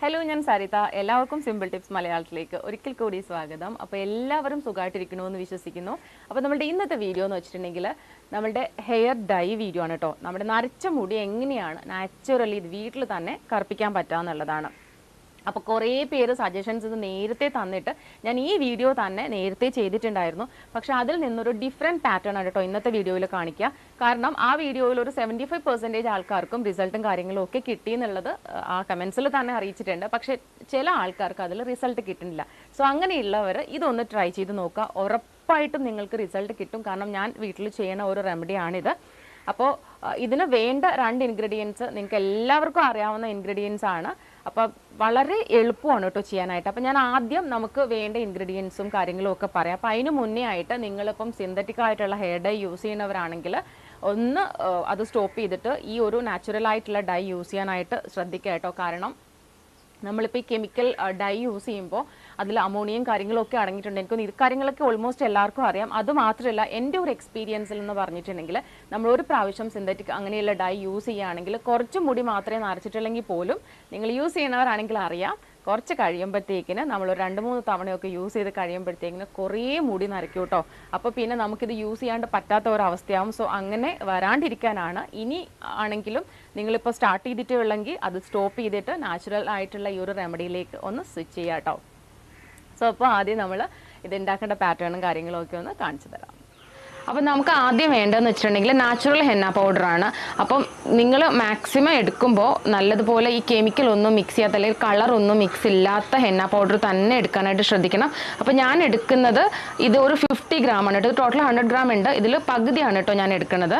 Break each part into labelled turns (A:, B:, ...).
A: Hello, I am Sarita. Welcome to SimpleTips Malayalam. ഒരിക്കൽ കൂടി സ്വാഗതം. അപ്പോൾ എല്ലാവരും സുഖമായിട്ടിരിക്കണമെന്ന് വിശ്വസിക്കുന്നു. അപ്പോൾ നമ്മുടെ ഇന്നത്തെ വീഡിയോ എന്ന് വെച്ചിട്ടുണ്ടെങ്കിൽ നമ്മുടെ ഹെയർ ഡൈ വീഡിയോ ആണ് ട്ടോ. നമ്മുടെ നരച്ച മുടി എങ്ങനെയാണ് നാച്ചുറലി വീട്ടിൽ തന്നെ കറുപ്പിക്കാൻ പറ്റാന്നുള്ളതാണ്. അപ്പോൾ കുറേ പേര് സജഷൻസ് ഇത് നേരത്തെ തന്നിട്ട് ഞാൻ ഈ വീഡിയോ തന്നെ നേരത്തെ ചെയ്തിട്ടുണ്ടായിരുന്നു. പക്ഷേ അതിൽ നിന്നൊരു ഡിഫറെൻറ്റ് പാറ്റേൺ ആണ് കേട്ടോ ഇന്നത്തെ വീഡിയോയിൽ കാണിക്കുക. കാരണം ആ വീഡിയോയിൽ ഒരു 75% ആൾക്കാർക്കും റിസൾട്ടും കാര്യങ്ങളും ഒക്കെ കിട്ടി എന്നുള്ളത് ആ കമൻസിൽ തന്നെ അറിയിച്ചിട്ടുണ്ട്. പക്ഷേ ചില ആൾക്കാർക്ക് അതിൽ റിസൾട്ട് കിട്ടുന്നില്ല. സോ അങ്ങനെയുള്ളവർ ഇതൊന്ന് ട്രൈ ചെയ്ത് നോക്കുക. ഉറപ്പായിട്ടും നിങ്ങൾക്ക് റിസൾട്ട് കിട്ടും. കാരണം ഞാൻ വീട്ടിൽ ചെയ്യുന്ന ഒരു റെമഡിയാണിത്. അപ്പോൾ ഇതിന് വേണ്ട 2 ഇൻഗ്രീഡിയൻസ് നിങ്ങൾക്ക് എല്ലാവർക്കും അറിയാവുന്ന ഇൻഗ്രീഡിയൻസ് ആണ്. അപ്പോൾ വളരെ എളുപ്പമാണ് കേട്ടോ ചെയ്യാനായിട്ട്. അപ്പോൾ ഞാൻ ആദ്യം നമുക്ക് വേണ്ട ഇൻഗ്രീഡിയൻസും കാര്യങ്ങളും ഒക്കെ പറയാം. അപ്പോൾ അതിന് മുന്നേ ആയിട്ട് നിങ്ങളിപ്പം സിന്തറ്റിക് ആയിട്ടുള്ള ഹെയർ ഡൈ യൂസ് ചെയ്യുന്നവരാണെങ്കിൽ ഒന്ന് അത് സ്റ്റോപ്പ് ചെയ്തിട്ട് ഈ ഒരു നാച്ചുറൽ ആയിട്ടുള്ള ഡൈ യൂസ് ചെയ്യാനായിട്ട് ശ്രദ്ധിക്കുക കേട്ടോ. കാരണം നമ്മളിപ്പോൾ ഈ കെമിക്കൽ ഡൈ യൂസ് ചെയ്യുമ്പോൾ അതിൽ അമോണിയം കാര്യങ്ങളൊക്കെ അടങ്ങിയിട്ടുണ്ട്. എനിക്കൊന്ന് ഇത് കാര്യങ്ങളൊക്കെ ഓൾമോസ്റ്റ് എല്ലാവർക്കും അറിയാം. അതുമാത്രമല്ല എൻ്റെ ഒരു എക്സ്പീരിയൻസിൽ എന്ന് പറഞ്ഞിട്ടുണ്ടെങ്കിൽ നമ്മൾ ഒരു പ്രാവശ്യം സിന്തറ്റിക് അങ്ങനെയുള്ള ഡൈ യൂസ് ചെയ്യുകയാണെങ്കിൽ കുറച്ച് മുടി മാത്രമേ നരച്ചിട്ടുള്ളെങ്കിൽ പോലും നിങ്ങൾ യൂസ് ചെയ്യുന്നവരാണെങ്കിൽ അറിയാം കുറച്ച് കഴിയുമ്പോഴത്തേക്കിന് നമ്മൾ 2-3 തവണയൊക്കെ യൂസ് ചെയ്ത് കഴിയുമ്പോഴത്തേക്കിന് കുറേ മുടി നരയ്ക്കും കേട്ടോ. അപ്പോൾ പിന്നെ നമുക്കിത് യൂസ് ചെയ്യാണ്ട് പറ്റാത്ത ഒരവസ്ഥയാവും. സോ അങ്ങനെ വരാണ്ടിരിക്കാനാണ് ഇനി ആണെങ്കിലും നിങ്ങളിപ്പോൾ സ്റ്റാർട്ട് ചെയ്തിട്ടേ ഉള്ളെങ്കിൽ അത് സ്റ്റോപ്പ് ചെയ്തിട്ട് നാച്ചുറൽ ആയിട്ടുള്ള ഈ ഒരു റെമഡിയിലേക്ക് ഒന്ന് സ്വിച്ച് ചെയ്യാം കേട്ടോ. സോ അപ്പോൾ ആദ്യം നമ്മൾ ഇത് ഉണ്ടാക്കേണ്ട പാറ്റേണും കാര്യങ്ങളും ഒക്കെ ഒന്ന് കാണിച്ചു തരാം. അപ്പം നമുക്ക് ആദ്യം വേണ്ടതെന്ന് വെച്ചിട്ടുണ്ടെങ്കിൽ നാച്ചുറൽ ഹെന്ന പൗഡറാണ്. അപ്പം നിങ്ങൾ മാക്സിമം എടുക്കുമ്പോൾ നല്ലതുപോലെ ഈ കെമിക്കൽ ഒന്നും മിക്സ് ചെയ്യാത്ത അല്ലെങ്കിൽ കളറൊന്നും മിക്സ് ഇല്ലാത്ത ഹെന്ന പൗഡർ തന്നെ എടുക്കാനായിട്ട് ശ്രദ്ധിക്കണം. അപ്പോൾ ഞാൻ എടുക്കുന്നത് ഇത് ഒരു 50 ഗ്രാമാണ് കേട്ടോ. ടോട്ടൽ 100 ഗ്രാം ഉണ്ട്. ഇതിൽ പകുതിയാണ് കേട്ടോ ഞാൻ എടുക്കുന്നത്.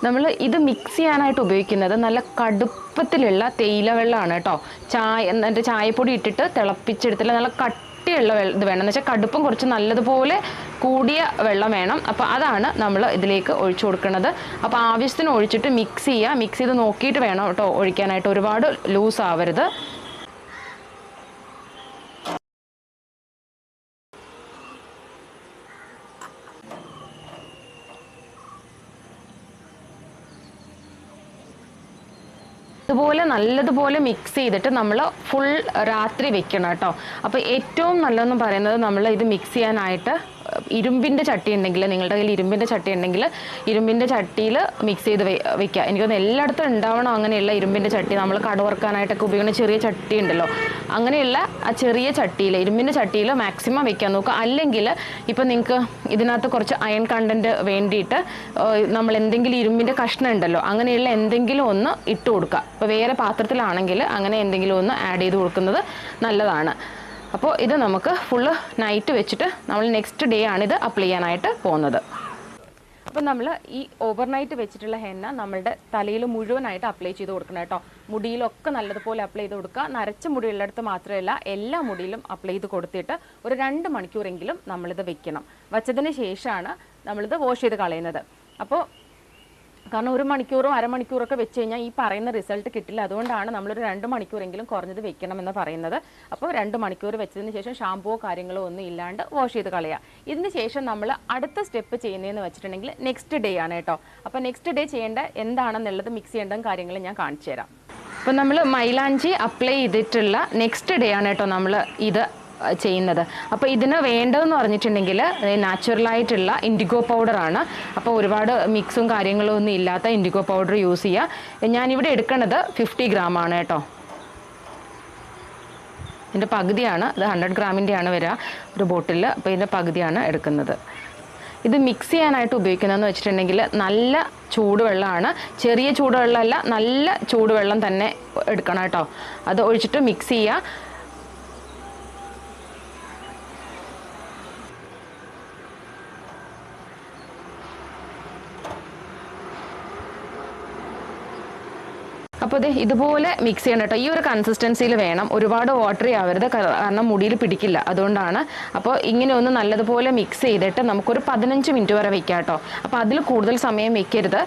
A: നമ്മൾ ഇത് മിക്സ് ചെയ്യാനായിട്ട് ഉപയോഗിക്കുന്നത് നല്ല കടുപ്പത്തിലുള്ള തേയില വെള്ളമാണ് കേട്ടോ. എന്നിട്ട് ചായപ്പൊടി ഇട്ടിട്ട് തിളപ്പിച്ചെടുത്തില്ല നല്ല കട്ടിയുള്ള ഇത് വേണം. എന്ന് വെച്ചാൽ കടുപ്പം കുറച്ച് നല്ലതുപോലെ കൂടിയ വെള്ളം വേണം. അപ്പോൾ അതാണ് നമ്മൾ ഇതിലേക്ക് ഒഴിച്ചു കൊടുക്കുന്നത്. അപ്പോൾ ആവശ്യത്തിന് ഒഴിച്ചിട്ട് മിക്സ് ചെയ്യുക. മിക്സ് ചെയ്ത് നോക്കിയിട്ട് വേണം കേട്ടോ ഒഴിക്കാനായിട്ട്. ഒരുപാട് ലൂസ് ആവരുത്. ഇതുപോലെ നല്ലതുപോലെ മിക്സ് ചെയ്തിട്ട് നമ്മൾ ഫുൾ രാത്രി വെക്കണം കേട്ടോ. അപ്പോൾ ഏറ്റവും നല്ലതെന്ന് പറയുന്നത് നമ്മൾ ഇത് മിക്സ് ചെയ്യാനായിട്ട് ഇരുമ്പിൻ്റെ ചട്ടി ഉണ്ടെങ്കിൽ, നിങ്ങളുടെ കയ്യിൽ ഇരുമ്പിൻ്റെ ചട്ടി ഉണ്ടെങ്കിൽ ഇരുമ്പിൻ്റെ ചട്ടിയിൽ മിക്സ് ചെയ്ത് വെക്കുക. എനിക്കൊന്ന് എല്ലായിടത്തും ഉണ്ടാവണം അങ്ങനെയുള്ള ഇരുമ്പിൻ്റെ ചട്ടി. നമ്മൾ കടുവറുക്കാനായിട്ടൊക്കെ ഉപയോഗിക്കുന്ന ചെറിയ ചട്ടി ഉണ്ടല്ലോ, അങ്ങനെയുള്ള ആ ചെറിയ ചട്ടിയിൽ ഇരുമ്പിൻ്റെ ചട്ടിയിൽ മാക്സിമം വെക്കാൻ നോക്കുക. അല്ലെങ്കിൽ ഇപ്പം നിങ്ങൾക്ക് ഇതിനകത്ത് കുറച്ച് അയൺ കണ്ടൻറ്റ് വേണ്ടിയിട്ട് നമ്മൾ എന്തെങ്കിലും ഇരുമ്പിൻ്റെ കഷ്ണം ഉണ്ടല്ലോ അങ്ങനെയുള്ള എന്തെങ്കിലും ഒന്ന് ഇട്ട് കൊടുക്കുക. ഇപ്പോൾ വേറെ പാത്രത്തിലാണെങ്കിൽ അങ്ങനെ എന്തെങ്കിലും ഒന്ന് ആഡ് ചെയ്ത് കൊടുക്കുന്നത് നല്ലതാണ്. അപ്പോൾ ഇത് നമുക്ക് ഫുള്ള് നൈറ്റ് വെച്ചിട്ട് നമ്മൾ നെക്സ്റ്റ് ഡേ ആണ് ഇത് അപ്ലൈ ചെയ്യാനായിട്ട് പോകുന്നത്. അപ്പോൾ നമ്മൾ ഈ ഓവർനൈറ്റ് വെച്ചിട്ടുള്ള ഹെന്ന നമ്മളുടെ തലയിൽ മുഴുവനായിട്ട് അപ്ലൈ ചെയ്ത് കൊടുക്കണം കേട്ടോ. മുടിയിലൊക്കെ നല്ലതുപോലെ അപ്ലൈ ചെയ്ത് കൊടുക്കുക. നരച്ച മുടിയുള്ളിടത്ത് മാത്രമല്ല എല്ലാ മുടിയിലും അപ്ലൈ ചെയ്ത് കൊടുത്തിട്ട് ഒരു 2 മണിക്കൂറെങ്കിലും നമ്മളിത് വെക്കണം. വച്ചതിന് ശേഷമാണ് നമ്മളിത് വാഷ് ചെയ്ത് കളയുന്നത്. അപ്പോൾ കാരണം 1 മണിക്കൂറും അരമണിക്കൂറൊക്കെ വെച്ച് കഴിഞ്ഞാൽ ഈ പറയുന്ന റിസൾട്ട് കിട്ടില്ല. അതുകൊണ്ടാണ് നമ്മളൊരു 2 മണിക്കൂറെങ്കിലും കുറഞ്ഞത് വെക്കണമെന്ന് പറയുന്നത്. അപ്പോൾ 2 മണിക്കൂർ വെച്ചതിന് ശേഷം ഷാമ്പുവോ കാര്യങ്ങളോ ഒന്നും ഇല്ലാണ്ട് വാഷ് ചെയ്ത് കളയുക. ഇതിന് ശേഷം നമ്മൾ അടുത്ത സ്റ്റെപ്പ് ചെയ്യുന്നതെന്ന് വെച്ചിട്ടുണ്ടെങ്കിൽ നെക്സ്റ്റ് ഡേ ആണ് കേട്ടോ. അപ്പോൾ നെക്സ്റ്റ് ഡേ ചെയ്യേണ്ട എന്താണെന്നുള്ളത് മിക്സ് ചെയ്യേണ്ട കാര്യങ്ങൾ ഞാൻ കാണിച്ചു തരാം. അപ്പോൾ നമ്മൾ മൈലാഞ്ചി അപ്ലൈ ചെയ്തിട്ടുള്ള നെക്സ്റ്റ് ഡേ ആണ് കേട്ടോ നമ്മൾ ഇത് ചെയ്യുന്നത്. അപ്പോൾ ഇതിന് വേണ്ടതെന്ന് പറഞ്ഞിട്ടുണ്ടെങ്കിൽ നാച്ചുറലായിട്ടുള്ള ഇൻഡിഗോ പൗഡറാണ്. അപ്പോൾ ഒരുപാട് മിക്സും കാര്യങ്ങളും ഒന്നും ഇല്ലാത്ത ഇൻഡിഗോ പൗഡർ യൂസ് ചെയ്യുക. ഞാനിവിടെ എടുക്കുന്നത് 50 ഗ്രാമാണ് കേട്ടോ. ഇതിൻ്റെ പകുതിയാണ്, ഇത് 100 ഗ്രാമിൻ്റെയാണ് വരിക ഒരു ബോട്ടിൽ. അപ്പോൾ ഇതിൻ്റെ പകുതിയാണ് എടുക്കുന്നത്. ഇത് മിക്സ് ചെയ്യാനായിട്ട് ഉപയോഗിക്കുന്നതെന്ന് വെച്ചിട്ടുണ്ടെങ്കിൽ നല്ല ചൂടുവെള്ളമാണ്. ചെറിയ ചൂടുവെള്ളമല്ല, നല്ല ചൂടുവെള്ളം തന്നെ എടുക്കണം കേട്ടോ. അത് ഒഴിച്ചിട്ട് മിക്സ് ചെയ്യുക. അപ്പോൾ ഇതുപോലെ മിക്സ് ചെയ്യണം കേട്ടോ. ഈ ഒരു കൺസിസ്റ്റൻസിയിൽ വേണം. ഒരുപാട് വാട്ടറി ആവരുത്, കാരണം മുടിയിൽ പിടിക്കില്ല. അതുകൊണ്ടാണ്. അപ്പോൾ ഇങ്ങനെ ഒന്ന് നല്ലതുപോലെ മിക്സ് ചെയ്തിട്ട് നമുക്കൊരു 15 മിനിറ്റ് വരെ വെക്കാം കേട്ടോ. അപ്പോൾ അതിൽ കൂടുതൽ സമയം വെക്കരുത്.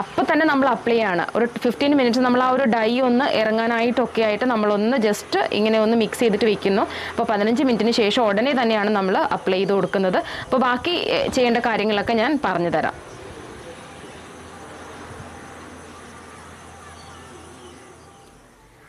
A: അപ്പോൾ തന്നെ നമ്മൾ അപ്ലൈ ചെയ്യാണ്. ഒരു 15 മിനിറ്റ്സ് നമ്മൾ ആ ഒരു ഡൈ ഒന്ന് ഇറങ്ങാനായിട്ടൊക്കെ ആയിട്ട് നമ്മളൊന്ന് ജസ്റ്റ് ഇങ്ങനെ ഒന്ന് മിക്സ് ചെയ്തിട്ട് വെക്കുന്നു. അപ്പോൾ 15 മിനിറ്റിന് ശേഷം ഉടനെ തന്നെയാണ് നമ്മൾ അപ്ലൈ ചെയ്ത് കൊടുക്കുന്നത്. അപ്പോൾ ബാക്കി ചെയ്യേണ്ട കാര്യങ്ങളൊക്കെ ഞാൻ പറഞ്ഞു തരാം.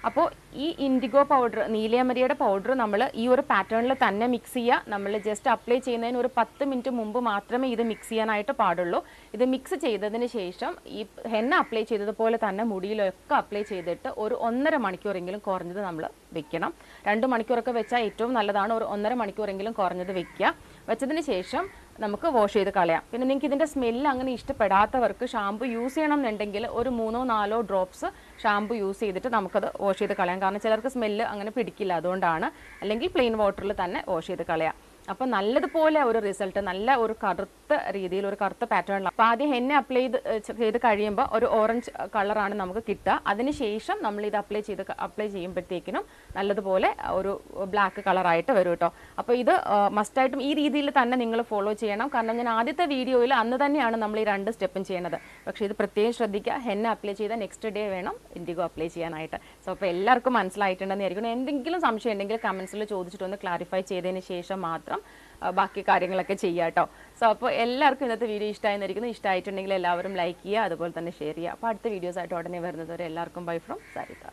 A: അപ്പോൾ ഈ ഇൻഡിഗോ പൗഡർ, നീലയമരിയുടെ പൗഡർ നമ്മൾ ഈ ഒരു പാറ്റേണിൽ തന്നെ മിക്സ് ചെയ്യുക. നമ്മൾ ജസ്റ്റ് അപ്ലൈ ചെയ്യുന്നതിന് ഒരു 10 മിനിറ്റ് മുമ്പ് മാത്രമേ ഇത് മിക്സ് ചെയ്യാനായിട്ട് പാടുള്ളൂ. ഇത് മിക്സ് ചെയ്തതിന് ശേഷം ഈ ഹെന്ന അപ്ലൈ ചെയ്തതുപോലെ തന്നെ മുടിയിലൊക്കെ അപ്ലൈ ചെയ്തിട്ട് ഒരു 1.5 മണിക്കൂറെങ്കിലും കുറഞ്ഞത് നമ്മൾ വെക്കണം. 2 മണിക്കൂറൊക്കെ വെച്ചാൽ ഏറ്റവും നല്ലതാണ്. ഒരു 1.5 മണിക്കൂറെങ്കിലും കുറഞ്ഞത് വെക്കുക. വെച്ചതിന് ശേഷം നമുക്ക് വാഷ് ചെയ്ത് കളയാം. പിന്നെ നിങ്ങൾക്ക് ഇതിൻ്റെ സ്മെല്ല് അങ്ങനെ ഇഷ്ടപ്പെടാത്തവർക്ക് ഷാമ്പു യൂസ് ചെയ്യണം എന്നുണ്ടെങ്കിൽ ഒരു 3-4 ഡ്രോപ്സ് ഷാമ്പു യൂസ് ചെയ്തിട്ട് നമുക്കത് വാഷ് ചെയ്ത് കളയാം. കാരണം ചിലർക്ക് സ്മെല്ല് അങ്ങനെ പിടിക്കില്ല, അതുകൊണ്ടാണ്. അല്ലെങ്കിൽ പ്ലെയിൻ വാട്ടറിൽ തന്നെ വാഷ് ചെയ്ത് കളയാം. അപ്പോൾ നല്ലതുപോലെ ഒരു റിസൾട്ട്, നല്ല ഒരു കറുത്ത രീതിയിൽ, ഒരു കറുത്ത പാറ്റേണിലാണ്. അപ്പോൾ ആദ്യം ഹെന്ന അപ്ലൈ ചെയ്ത് കഴിയുമ്പോൾ ഒരു ഓറഞ്ച് കളറാണ് നമുക്ക് കിട്ടുക. അതിനുശേഷം നമ്മൾ ഇത് അപ്ലൈ ചെയ്യുമ്പോഴത്തേക്കിനും നല്ലതുപോലെ ഒരു ബ്ലാക്ക് കളറായിട്ട് വരും കേട്ടോ. അപ്പോൾ ഇത് മസ്റ്റായിട്ടും ഈ രീതിയിൽ തന്നെ നിങ്ങൾ ഫോളോ ചെയ്യണം. കാരണം ഞാൻ ആദ്യത്തെ വീഡിയോയിൽ അന്ന് തന്നെയാണ് നമ്മൾ ഈ 2 സ്റ്റെപ്പും ചെയ്യുന്നത്. പക്ഷേ ഇത് പ്രത്യേകം ശ്രദ്ധിക്കുക. ഹെന്ന അപ്ലൈ ചെയ്ത നെക്സ്റ്റ് ഡേ വേണം ഇൻഡിഗോ അപ്ലൈ ചെയ്യാനായിട്ട്. സോ അപ്പോൾ എല്ലാവർക്കും മനസ്സിലായിട്ടുണ്ടെന്ന് ആയിരിക്കും. എന്തെങ്കിലും സംശയം ഉണ്ടെങ്കിൽ കമൻസിൽ ചോദിച്ചിട്ടൊന്ന് ക്ലാരിഫൈ ചെയ്തതിന് ശേഷം മാത്രം ബാക്കി കാര്യങ്ങളൊക്കെ ചെയ്യാം കേട്ടോ. സോ അപ്പോൾ എല്ലാവർക്കും ഇന്നത്തെ വീഡിയോ ഇഷ്ടമായിരിക്കുന്നു. ഇഷ്ടമായിട്ടുണ്ടെങ്കിൽ എല്ലാവരും ലൈക്ക് ചെയ്യുക, അതുപോലെ തന്നെ ഷെയർ ചെയ്യുക. അപ്പോൾ അടുത്ത വീഡിയോസ് ആയിട്ട് ഉടനെ വരുന്നത് വരെ എല്ലാവർക്കും ബൈ ഫ്രം സാരിക.